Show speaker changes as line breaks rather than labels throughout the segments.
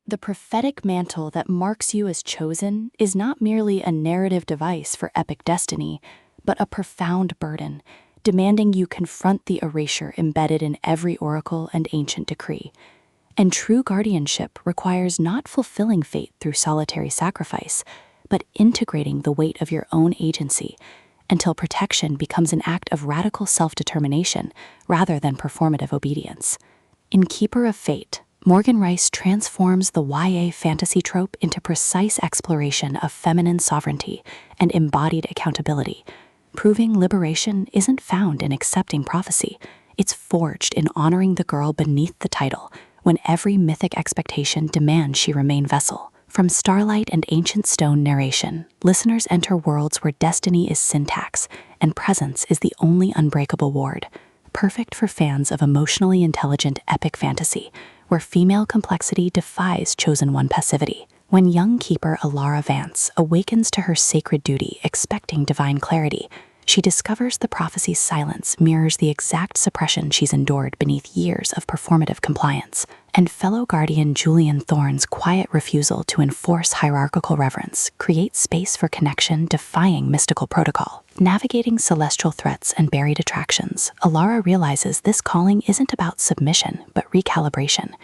The prophetic mantle that marks you as chosen is not merely a narrative device for epic destiny, but a profound burden, demanding you confront the erasure embedded in every oracle and ancient decree. And true guardianship requires not fulfilling fate through solitary sacrifice, but integrating the weight of your own agency until protection becomes an act of radical self-determination rather than performative obedience. In Keeper of Fate, Morgan Rice transforms the YA fantasy trope into precise exploration of feminine sovereignty and embodied accountability, proving liberation isn't found in accepting prophecy, it's forged in honoring the girl beneath the title when every mythic expectation demands she remain vessel. From starlight and ancient stone narration, listeners enter worlds where destiny is syntax and presence is the only unbreakable ward, perfect for fans of emotionally intelligent epic fantasy, where female complexity defies chosen one passivity. When young keeper Alara Vance awakens to her sacred duty expecting divine clarity, she discovers the prophecy's silence mirrors the exact suppression she's endured beneath years of performative compliance. And fellow guardian Julian Thorne's quiet refusal to enforce hierarchical reverence creates space for connection defying mystical protocol. Navigating celestial threats and buried attractions, Alara realizes this calling isn't about submission, but recalibration.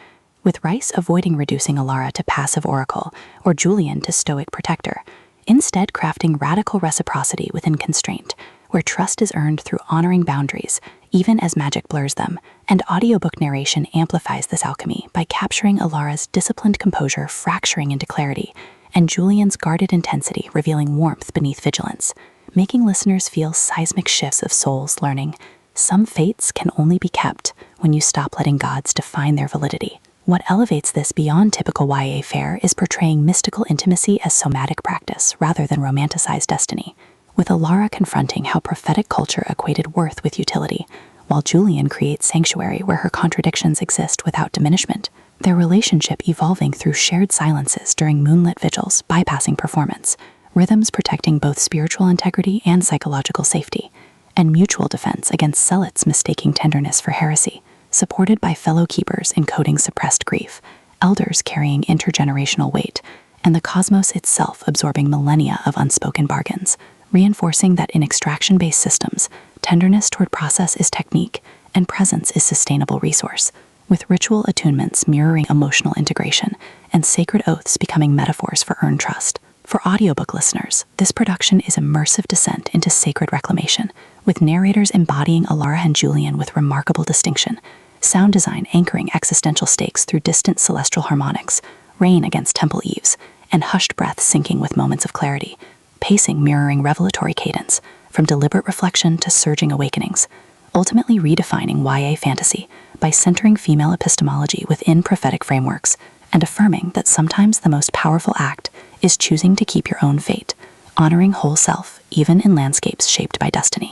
With Rice avoiding reducing Alara to passive oracle or Julian to stoic protector, instead crafting radical reciprocity within constraint, where trust is earned through honoring boundaries, even as magic blurs them, and audiobook narration amplifies this alchemy by capturing Alara's disciplined composure fracturing into clarity, and Julian's guarded intensity revealing warmth beneath vigilance, making listeners feel seismic shifts of souls learning. Some fates can only be kept when you stop letting gods define their validity. What elevates this beyond typical YA fare is portraying mystical intimacy as somatic practice rather than romanticized destiny, with Alara confronting how prophetic culture equated worth with utility, while Julian creates sanctuary where her contradictions exist without diminishment, their relationship evolving through shared silences during moonlit vigils, bypassing performance, rhythms protecting both spiritual integrity and psychological safety, and mutual defense against zealots mistaking tenderness for heresy, supported by fellow keepers encoding suppressed grief, elders carrying intergenerational weight, and the cosmos itself absorbing millennia of unspoken bargains, reinforcing that in extraction-based systems, tenderness toward process is technique and presence is sustainable resource, with ritual attunements mirroring emotional integration and sacred oaths becoming metaphors for earned trust. For audiobook listeners, this production is immersive descent into sacred reclamation, with narrators embodying Alara and Julian with remarkable distinction, sound design anchoring existential stakes through distant celestial harmonics, rain against temple eaves, and hushed breaths syncing with moments of clarity, pacing mirroring revelatory cadence, from deliberate reflection to surging awakenings, ultimately redefining YA fantasy by centering female epistemology within prophetic frameworks and affirming that sometimes the most powerful act is choosing to keep your own fate, honoring whole self even in landscapes shaped by destiny.